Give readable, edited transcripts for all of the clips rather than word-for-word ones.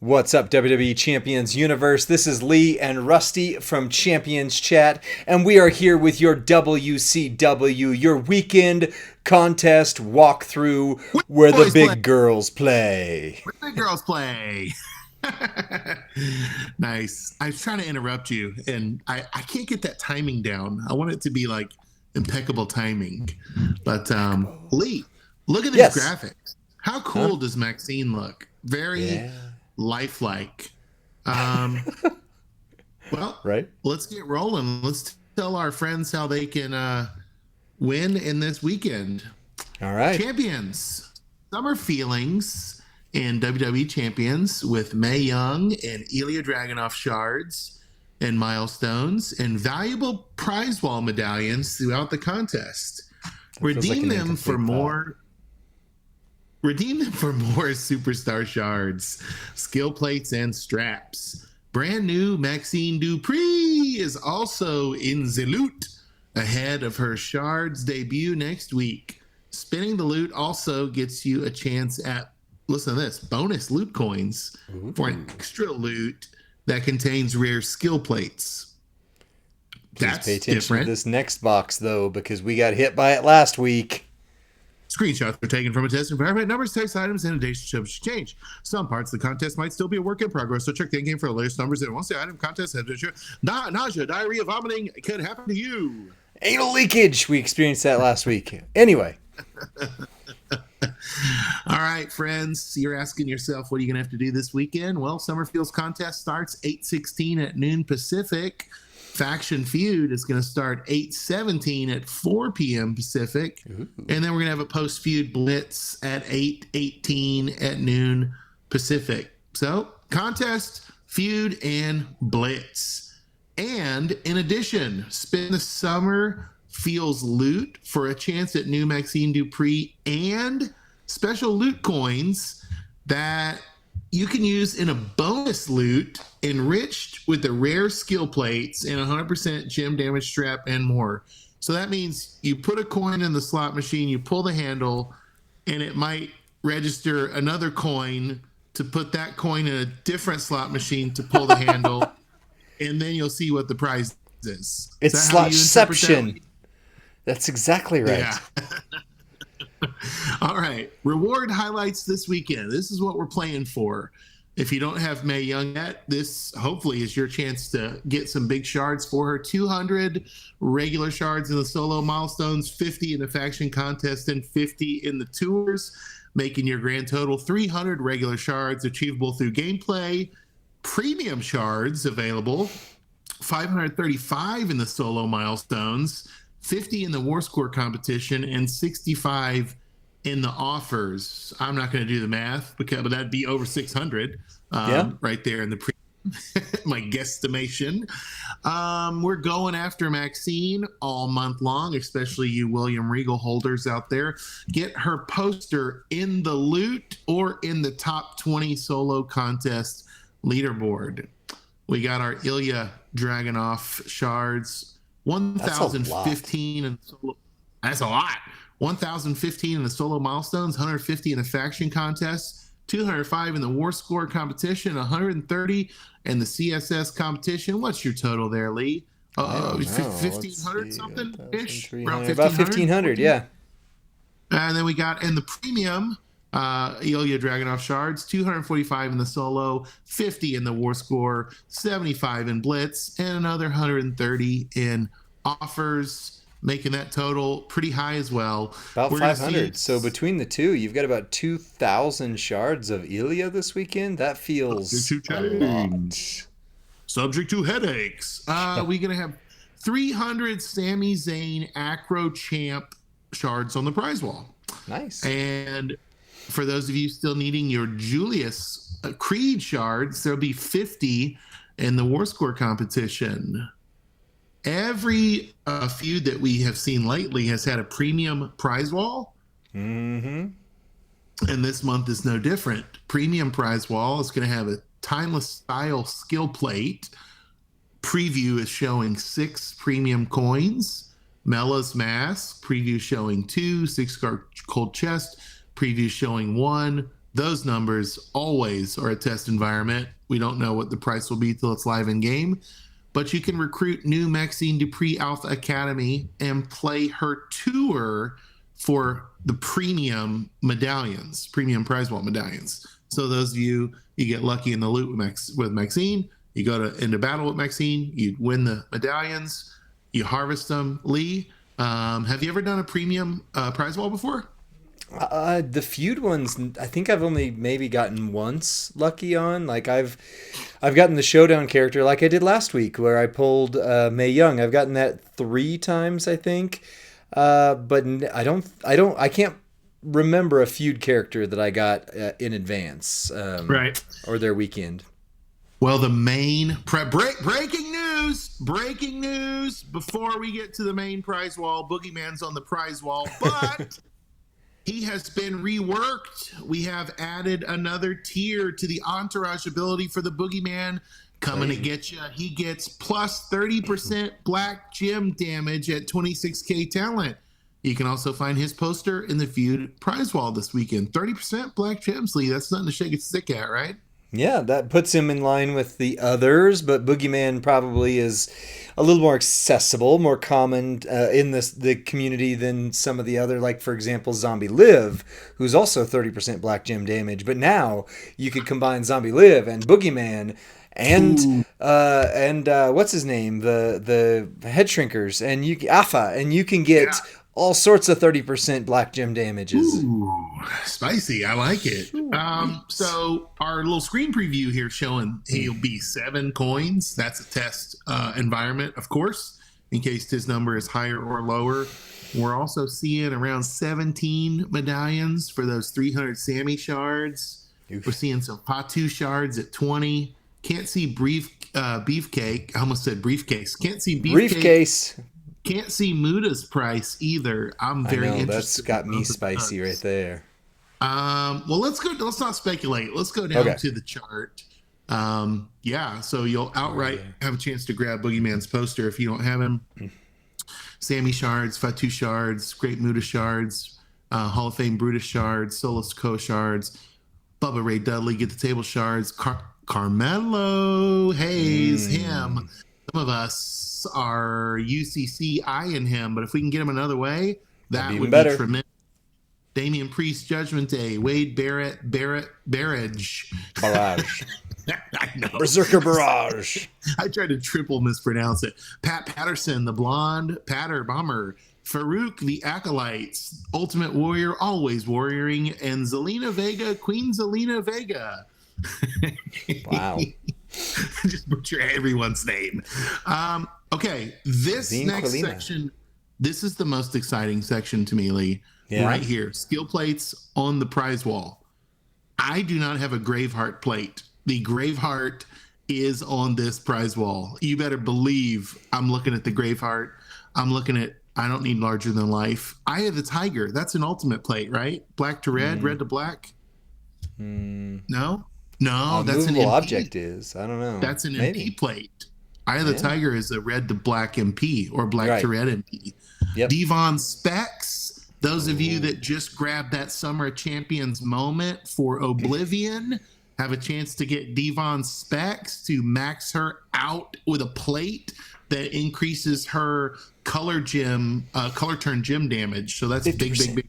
What's up, WWE Champions Universe? This is Lee and Rusty from Champions Chat, and we are here with your WCW, your weekend contest walkthrough where the big girls play. Where the big girls play. Nice. I was trying to interrupt you, and I can't get that timing down. I want it to be like impeccable timing. But Lee, look at these graphics. How cool does Maxxine look? Very lifelike. Well, right. Let's get rolling. Let's tell our friends how they can win in this weekend. All right. Champions. Summer feelings in WWE Champions with Mae Young and Ilya Dragunov shards and milestones and valuable prize wall medallions throughout the contest. Redeem them for more superstar shards, skill plates, and straps. Brand new Maxxine Dupri is also in the loot ahead of her shards debut next week. Spinning the loot also gets you a chance at, listen to this, bonus loot coins for an extra loot that contains rare skill plates. Please pay attention to this next box, though, because we got hit by it last week. Screenshots are taken from a test environment. Numbers, text, items, and dates should change. Some parts of the contest might still be a work in progress, so check the in-game for the latest numbers. And once the item contest has nausea, diarrhea, vomiting could happen to you. Anal leakage. We experienced that last week. Anyway. All right, friends. You're asking yourself, what are you going to have to do this weekend? Well, Summerfield's contest starts 8:16 at noon Pacific. Faction Feud is going to start 8:17 at 4 p.m. Pacific. Ooh. And then we're going to have a post-feud blitz at 8:18 at noon Pacific. So, contest, feud, and blitz. And in addition, spin the Summer Feels loot for a chance at new Maxxine Dupri and special loot coins that you can use in a bonus loot enriched with the rare skill plates and 100% gem damage strap and more. So that means you put a coin in the slot machine, you pull the handle, and it might register another coin to put that coin in a different slot machine to pull the handle, and then you'll see what the prize is. It's slotception. That's exactly right. Yeah. All right. Reward highlights this weekend. This is what we're playing for. If you don't have Mae Young yet, this hopefully is your chance to get some big shards for her. 200 regular shards in the solo milestones, 50 in the faction contest, and 50 in the tours, making your grand total 300 regular shards achievable through gameplay. Premium shards available, 535 in the solo milestones, 50 in the War Score competition, and 65 in the offers. I'm not going to do the math, but that'd be over 600 right there in the my guesstimation. We're going after Maxxine all month long, especially you William Regal holders out there. Get her poster in the loot or in the top 20 solo contest leaderboard. We got our Ilya Dragunov shards. 1,015 in the solo. That's a lot. 1,015 in the solo milestones, 150 in the faction contest, 205 in the War Score competition, 130 in the CSS competition. What's your total there, Lee? 1,500 something ish. About 1,500, yeah. And then we got in the premium Ilya Dragunov shards, 245 in the solo, 50 in the War Score, 75 in blitz, and another 130 in offers, making that total pretty high as well. About 500. So between the two, you've got about 2,000 shards of Ilya this weekend. That feels a lot. Subject to headaches. We're going to have 300 Sami Zayn Acro Champ shards on the prize wall. Nice. And for those of you still needing your Julius Creed shards, there'll be 50 in the War Score competition. Every feud that we have seen lately has had a premium prize wall. Mm-hmm. And this month is no different. Premium prize wall is going to have a timeless style skill plate. Preview is showing 6 premium coins. Mela's mask. Preview showing 2. 6 cold chest. Preview showing 1. Those numbers always are a test environment. We don't know what the price will be till it's live in game, but you can recruit new Maxxine Dupri Alpha Academy and play her tour for the premium medallions, premium prize vault medallions. So those of you get lucky in the loot with Maxxine, you go into battle with Maxxine, you win the medallions, you harvest them. Lee, have you ever done a premium prize vault before? The feud ones, I think I've only maybe gotten once lucky on. Like I've gotten the showdown character like I did last week where I pulled Mae Young. I've gotten that 3 times, I think. But I can't remember a feud character that I got in advance. Right. Or their weekend. Well, the main breaking news before we get to the main prize wall. Boogeyman's on the prize wall, but he has been reworked. We have added another tier to the entourage ability for the Boogeyman. Coming to get you. He gets plus 30% black gem damage at 26k talent. You can also find his poster in the Feud prize wall this weekend. 30% black gems, Lee. That's nothing to shake a stick at, right? Yeah, that puts him in line with the others, but Boogeyman probably is a little more accessible, more common in the community than some of the other, like, for example, Zombie Liv, who's also 30% black gem damage. But now you could combine Zombie Liv and Boogeyman and what's his name? The head shrinkers and Alpha, and you can get all sorts of 30% black gem damages. Ooh, spicy. I like it. So our little screen preview here showing he'll be 7 coins. That's a test environment, of course, in case his number is higher or lower. We're also seeing around 17 medallions for those 300 Sammy shards. Oof. We're seeing some Patu shards at 20. Can't see beefcake. I almost said briefcase. Can't see briefcase. Can't see Muda's price either. I'm very interested. That's got me spicy right there. Well, let's go. Let's not speculate. Let's go down to the chart. So you'll outright have a chance to grab Boogeyman's poster if you don't have him. Sammy shards, Fatu shards, Great Muda shards, Hall of Fame Brutus shards, Solo Sikoa shards, Bubba Ray Dudley get the table shards, Carmelo Hayes, him. Some of us are UCC eyeing him, but if we can get him another way, that would be tremendous. Damian Priest, Judgment Day, Wade Barrett, Barrage. I know. Berserker Barrage. I tried to triple mispronounce it. Pat Patterson, the Blonde Patter Bomber. Farouk, the Acolytes. Ultimate Warrior, always warrioring. And Zelina Vega, Queen Zelina Vega. Wow. Just butcher everyone's name. Okay, this next section, this is the most exciting section to me, Lee. Yeah. Right here, skill plates on the prize wall. I do not have a Graveheart plate. The Graveheart is on this prize wall. You better believe I'm looking at the Graveheart. I'm looking at, I don't need larger than life. Eye of the Tiger, that's an ultimate plate, right? Black to red, red to black. No, that's an MP. Object is. I don't know. That's an MP plate. Eye of the Tiger is a red to black MP or black to red MP. Yep. Dvon Specs, those of you that just grabbed that Summer Champions moment for Oblivion have a chance to get Dvon Specs to max her out with a plate that increases her color turn gem damage. So that's 50%.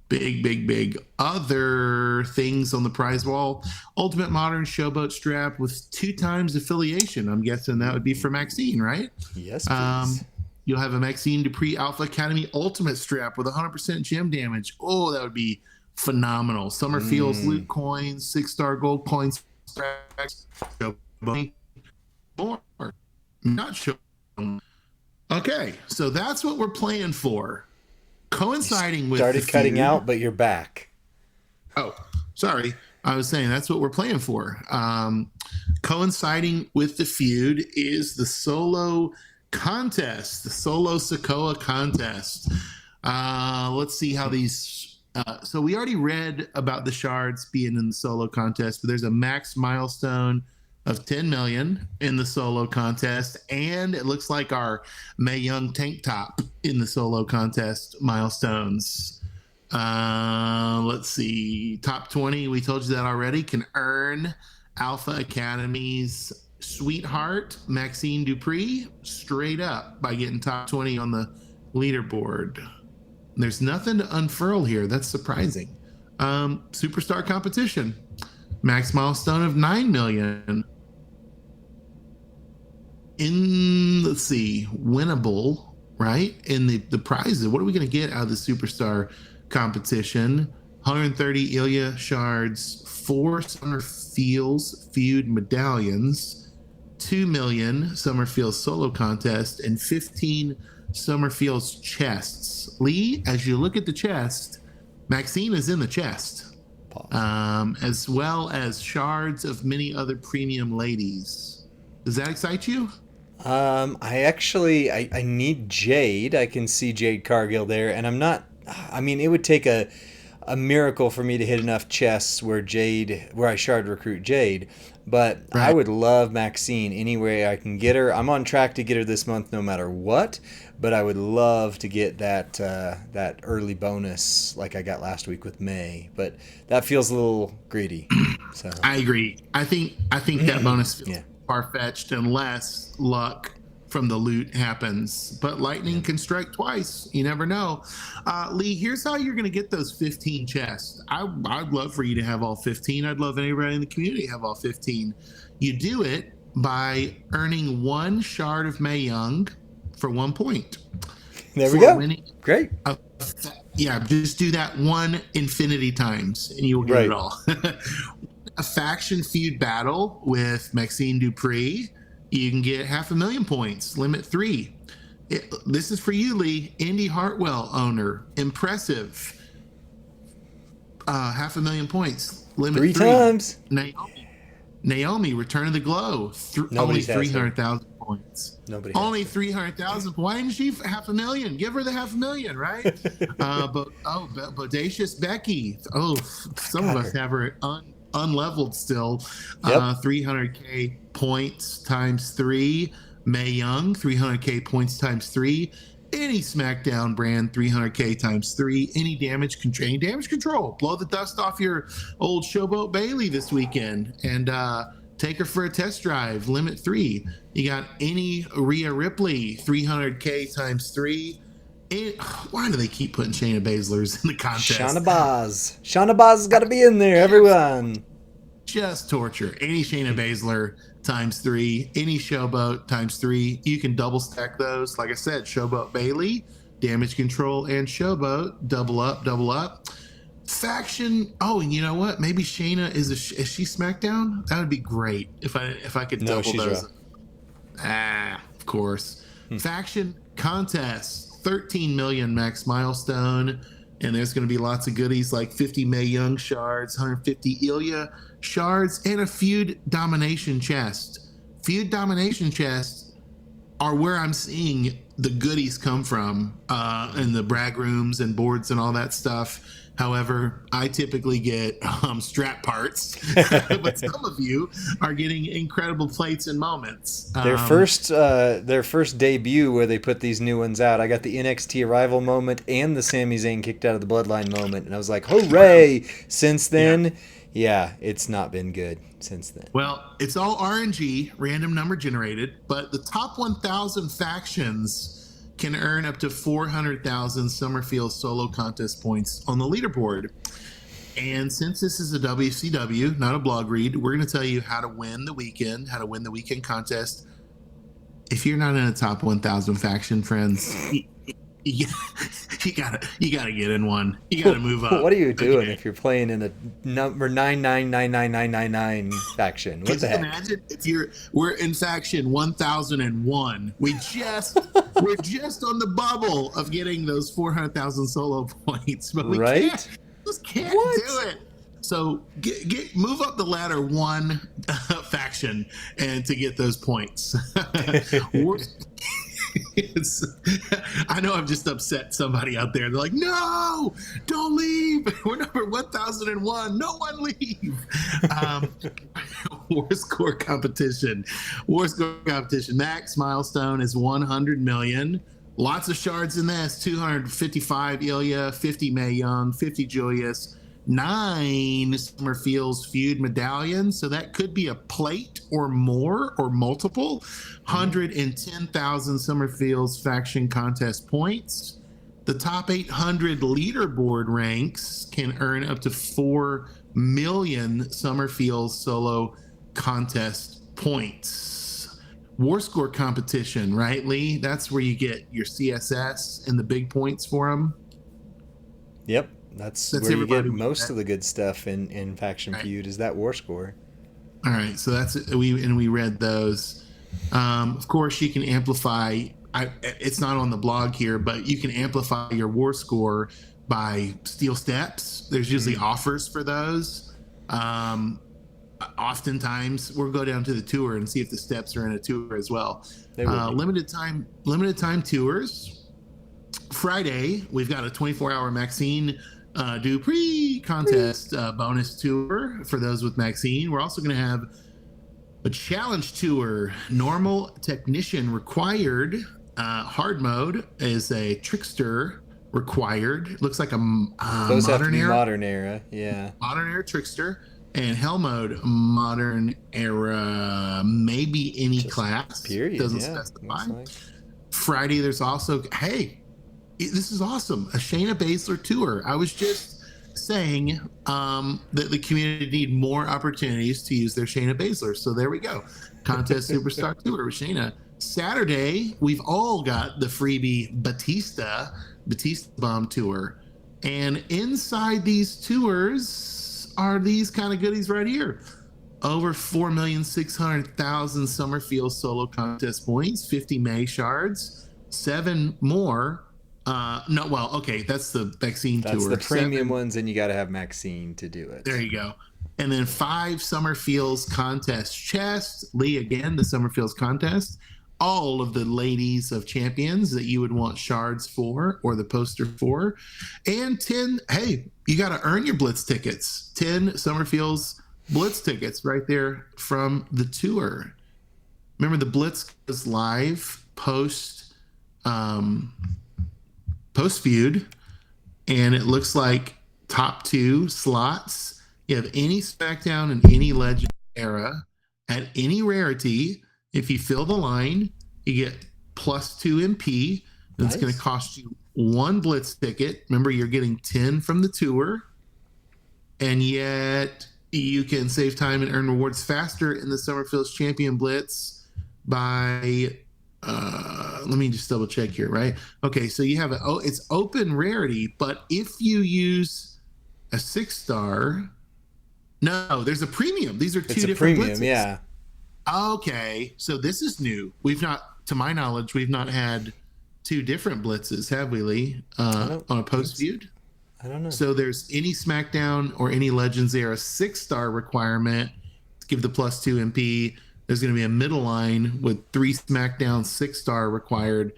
Big. Other things on the prize wall. Ultimate Modern Showboat strap with 2 times affiliation. I'm guessing that would be for Maxxine, right? Yes, please. You'll have a Maxxine Dupri Alpha Academy Ultimate strap with 100% gem damage. Oh, that would be phenomenal. Summer Fields loot coins, 6-star gold coins, more. Not sure. Okay, so that's what we're playing for. Coinciding with started cutting out, but you're back. Oh, sorry. I was saying that's what we're playing for. Coinciding with the feud is the solo contest, the solo Sikoa contest. Let's see how these. So we already read about the shards being in the solo contest, but there's a max milestone of 10 million in the solo contest, and it looks like our Mae Young tank top in the solo contest milestones. Let's see. Top 20, we told you that already, can earn Alpha Academy's sweetheart, Maxxine Dupri, straight up by getting top 20 on the leaderboard. There's nothing to unfurl here. That's surprising. Superstar competition. Max milestone of 9 million. Let's see, winnable, right? In the prizes, what are we going to get out of the superstar competition? 130 Ilya shards, 4 Summerfield's Feud medallions, 2 million Summerfield's solo contest, and 15 Summerfield's chests. Lee, as you look at the chest, Maxxine is in the chest, as well as shards of many other premium ladies. Does that excite you? I need Jade. I can see Jade Cargill there, and it would take a miracle for me to hit enough chests where I shard recruit Jade, but right. I would love Maxxine any way I can get her. I'm on track to get her this month no matter what, but I would love to get that early bonus like I got last week with May, but that feels a little greedy. So I agree. I think that bonus feels far-fetched unless luck from the loot happens, but lightning can strike twice. You never know. Lee, here's how you're going to get those 15 chests. I'd love for you to have all 15. I'd love anybody in the community to have all 15. You do it by earning 1 shard of Mae Young for 1 point. There we go. Great. Just do that 1 infinity times and you'll get it all. A faction feud battle with Maxxine Dupri, you can get 500,000 points, limit 3. This is for you, Lee. Indy Hartwell owner, impressive. 500,000 points, limit 3 times. Naomi, Return of the Glow, only 300,000 points. Nobody. Only 300,000. Why didn't she 500,000? Give her the 500,000, right? Bodacious Becky. Oh, some of us have her unleveled still. 300k points times 3. Mae Young, 300k points times 3. Any SmackDown brand, 300k times 3. Any damage control. Blow the dust off your old Showboat Bailey this weekend and take her for a test drive, limit 3. You got any Rhea Ripley, 300k times 3. Why do they keep putting Shayna Baszler's in the contest? Shauna Baz has got to be in there, everyone. Just torture. Any Shayna Baszler times 3, any Showboat times 3. You can double stack those. Like I said, Showboat Bailey, Damage Control, and Showboat. Double up. Faction. Oh, and you know what? Maybe Shayna is she SmackDown? That would be great if I could double those. Of course. Faction contest. 13 million max milestone, and there's going to be lots of goodies like 50 Mae Young shards, 150 Ilya shards, and a Feud domination chest. Feud domination chests are where I'm seeing the goodies come from, in the brag rooms and boards and all that stuff. However, I typically get strap parts, but some of you are getting incredible plates and moments. Their first debut where they put these new ones out, I got the NXT arrival moment and the Sami Zayn kicked out of the bloodline moment, and I was like, hooray! Since then, it's not been good since then. Well, it's all RNG, random number generated, but the top 1,000 factions can earn up to 400,000 Summerfield solo contest points on the leaderboard. And since this is a WCW, not a blog read, we're going to tell you how to win the weekend contest. If you're not in a top 1,000 faction, friends, you gotta get in one. You gotta move up. What are you doing if you're playing in a number 999999 faction? What the heck? Imagine if we're in faction 1001. We're just on the bubble of getting those 400,000 solo points, but we just can't do it. So move up the ladder 1 faction and to get those points. I know I've just upset somebody out there. They're like, no, don't leave. We're number 1001. No one leave. War score competition. Max milestone is 100 million. Lots of shards in this. 255 Ilya, 50 Mae Young, 50 Julius, 9 Summerfield's Feud medallions. So that could be a plate or more or multiple. 110,000 Summerfield's faction contest points. The top 800 leaderboard ranks can earn up to 4 million Summerfield's solo contest points. War score competition, right, Lee? That's where you get your CSS and the big points for them. Yep, that's where you get most of the good stuff in Faction Feud is that war score. All right, so we read those. Of course, you can amplify. It's not on the blog here, but you can amplify your war score by steel steps. There's usually offers for those. Oftentimes, we'll go down to the tour and see if the steps are in a tour as well. Limited time tours. Friday, we've got a 24-hour Maxxine Dupri contest bonus tour for those with Maxxine. We're also going to have a challenge tour. Normal technician required. Hard mode is a trickster required. Looks like a those have to be modern era. Yeah. Modern era trickster. And hell mode, modern era, maybe any just class. Period. Doesn't specify. Like. Friday, there's also, this is awesome, a Shayna Baszler tour. I was just saying that the community need more opportunities to use their Shayna Baszler. So there we go. Contest Superstar Tour with Shayna. Saturday, we've all got the freebie Batista Bomb Tour. And inside these tours are these kind of goodies right here. Over 4,600,000 Summerfield solo contest points, 50 May shards, 7 more. That's the Maxxine tour. That's the premium ones, and you got to have Maxxine to do it. There you go. And then 5 Summerfield's contest chests. Lee, again, the Summerfield's contest. All of the ladies of champions that you would want shards for or the poster for. And 10, you got to earn your Blitz tickets. 10 Summerfield's Blitz tickets right there from the tour. Remember, the Blitz goes live post Feud, and it looks like top 2 slots. You have any SmackDown and any Legend era at any rarity. If you fill the line, you get +2 MP. That's going to cost you 1 Blitz ticket. Remember, you're getting 10 from the tour. And yet you can save time and earn rewards faster in the Summerfield's Champion Blitz by, let me just double check here, right? Okay, so you have it's open rarity, but if you use a 6-star, no, there's a premium. These are 2 different blitzes. Yeah. Okay, so this is new. To my knowledge, we've not had 2 different blitzes, have we, Lee? On a post Feud? I don't know. So there's any SmackDown or any Legends era 6-star requirement to give the +2 MP. There's going to be a middle line with 3 SmackDown 6-star required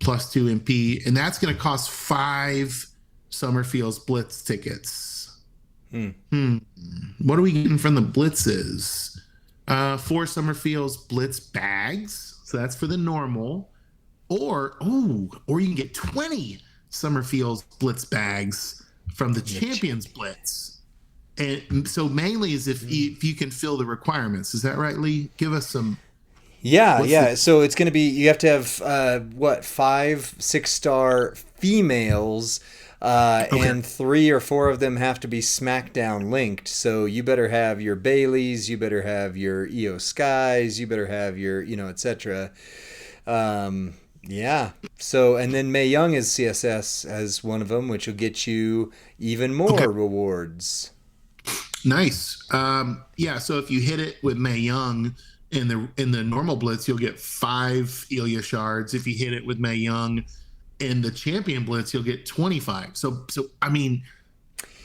+2 MP, and that's going to cost 5 Summerfield's Blitz tickets. What are we getting from the blitzes? 4 Summerfield's Blitz bags, so that's for the normal, or you can get 20 Summerfield's Blitz bags from the Champions Blitz. And so mainly is if you can fill the requirements. Is that right, Lee? Give us some. Yeah. So it's going to be, you have to have 5 6-star females. And 3 or 4 of them have to be SmackDown linked. So you better have your Baileys, you better have your Io Skies, you better have your, etc. Yeah. So, and then Mae Young is CSS as one of them, which will get you even more rewards. Nice. So if you hit it with Mae Young in the normal Blitz, you'll get 5 Ilya shards. If you hit it with Mae Young in the Champion Blitz, you'll get 25. So I mean,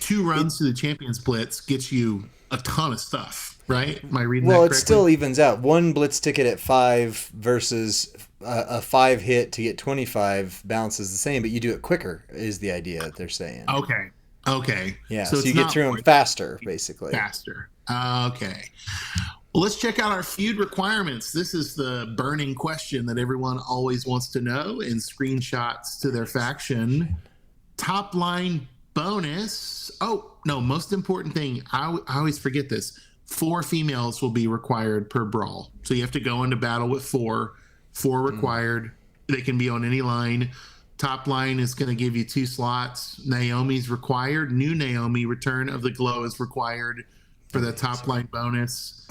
2 runs to the Champions Blitz gets you a ton of stuff, right? Am I reading that correctly? Well, it still evens out. 1 Blitz ticket at 5 versus a 5 hit to get 25 balances the same, but you do it quicker is the idea that they're saying. Okay. Yeah, so you get through them faster, basically. Faster. Okay. Well, let's check out our feud requirements. This is the burning question that everyone always wants to know in screenshots to their faction. Top line bonus. Oh, no, most important thing. I always forget this. 4 females will be required per brawl. So you have to go into battle with 4. 4 required. They can be on any line. Top line is going to give you 2 slots. Naomi's required. New Naomi, Return of the Glow, is required for the top line bonus.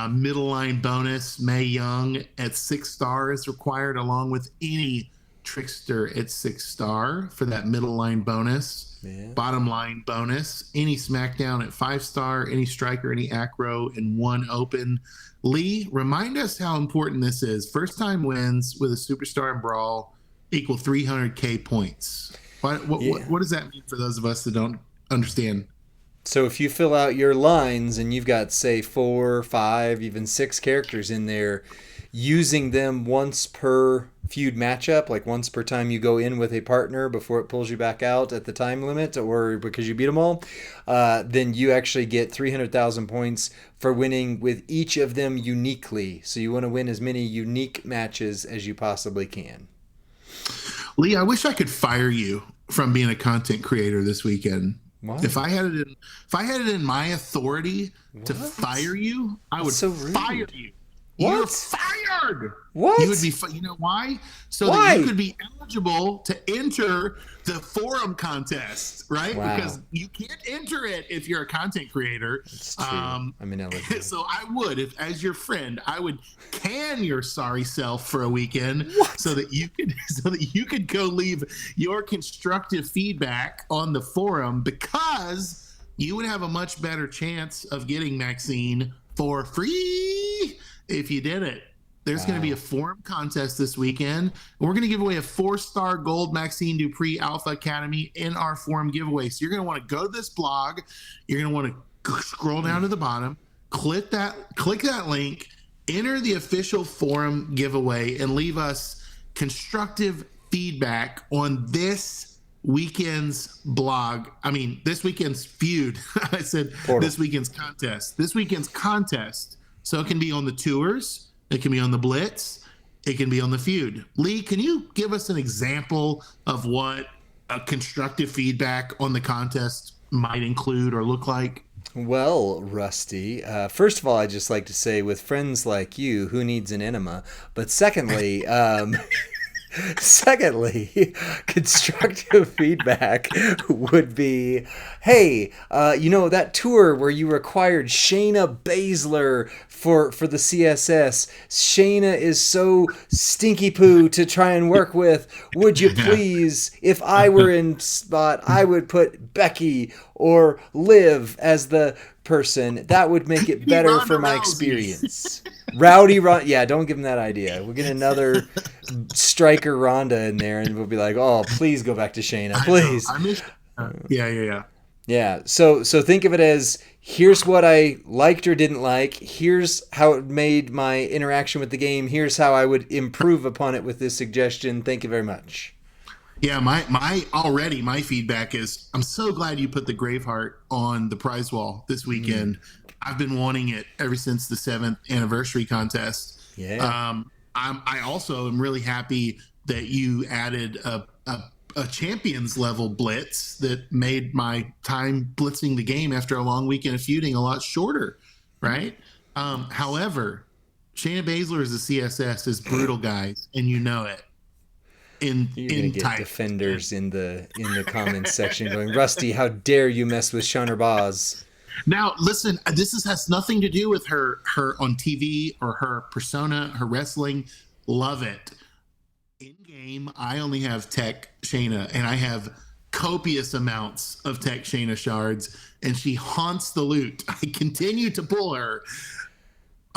Middle line bonus, Mae Young at 6 star is required, along with any Trickster at 6 star for that middle line bonus. Yeah. Bottom line bonus, any SmackDown at 5 star, any Striker, any Acro, and 1 open. Lee, remind us how important this is. First time wins with a superstar in Brawl equal 300K points. What does that mean for those of us that don't understand? So if you fill out your lines and you've got, say, 4, 5, even 6 characters in there, using them once per feud matchup, like once per time you go in with a partner before it pulls you back out at the time limit or because you beat them all, then you actually get 300,000 points for winning with each of them uniquely. So you want to win as many unique matches as you possibly can. Lee, I wish I could fire you from being a content creator this weekend. Why? If I had it in my authority to fire you, I would fire you. What? You're fired. What? You would be. You know why? So that you could be eligible to enter the forum contest, right? Wow. Because you can't enter it if you're a content creator. That's true. I'm ineligible. So I would, as your friend, I would can your sorry self for a weekend, so that you could go leave your constructive feedback on the forum, because you would have a much better chance of getting Maxxine for free if you did it. There's going to be a forum contest this weekend, and we're going to give away a 4-star gold Maxxine Dupri Alpha Academy in our forum giveaway. So you're going to want to go to this blog. You're going to want to scroll down to the bottom, click that link, enter the official forum giveaway, and leave us constructive feedback on this weekend's blog. I mean, this weekend's feud. I said this weekend's contest. This weekend's contest. So it can be on the tours, it can be on the blitz, it can be on the feud. Lee, can you give us an example of what a constructive feedback on the contest might include or look like? Well, Rusty, first of all, I'd just like to say, with friends like you, who needs an enema? But secondly, constructive feedback would be, hey, that tour where you required Shayna Baszler for the CSS. Shayna is so stinky poo to try and work with. Would you please, if I were in spot, I would put Becky or Liv as the person. That would make it better for my experience. Rowdy Ronda. Yeah, don't give him that idea. We'll get another striker Ronda in there, and we'll be like, oh, please go back to Shayna, please. I miss. Yeah. So think of it as, here's what I liked or didn't like. Here's how it made my interaction with the game. Here's how I would improve upon it with this suggestion. Thank you very much. Yeah, my feedback is, I'm so glad you put the Graveheart on the prize wall this weekend. I've been wanting it ever since the 7th anniversary contest. Yeah. I also am really happy that you added a champions level blitz that made my time blitzing the game after a long weekend of feuding a lot shorter, right? However, Shayna Baszler as a CSS is brutal, guys, and you know it. You're gonna get defenders in the comments section going, Rusty, how dare you mess with Shayna Baszler? Now, listen, this has nothing to do with her on TV or her persona, her wrestling. Love it. In game, I only have Tech Shayna, and I have copious amounts of Tech Shayna shards, and she haunts the loot. I continue to pull her.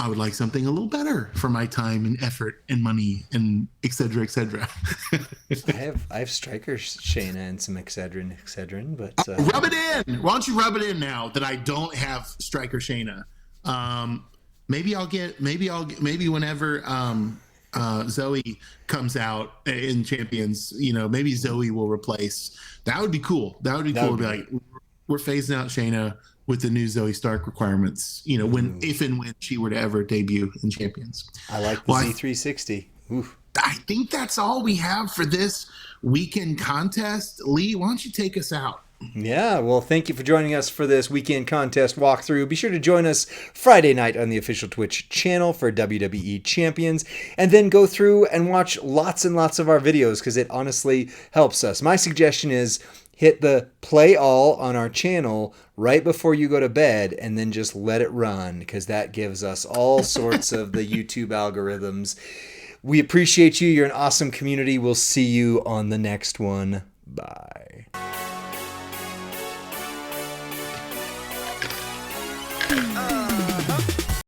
I would like something a little better for my time and effort and money and et cetera, et cetera. I have Striker Shayna and some Excedrin, but rub it in. Why don't you rub it in now that I don't have Striker Shayna? Maybe whenever Zoe comes out in Champions, maybe Zoe will replace. That would be cool. That would be cool. Be like, we're phasing out Shayna. with the new Zoe Stark requirements, if and when she were to ever debut in Champions. I like the Z360. Oof. I think that's all we have for this weekend contest. Lee, why don't you take us out? Yeah, well, thank you for joining us for this weekend contest walkthrough. Be sure to join us Friday night on the official Twitch channel for WWE Champions, and then go through and watch lots and lots of our videos because it honestly helps us. My suggestion is hit the play all on our channel right before you go to bed and then just let it run because that gives us all sorts of the YouTube algorithms. We appreciate you. You're an awesome community. We'll see you on the next one. Bye.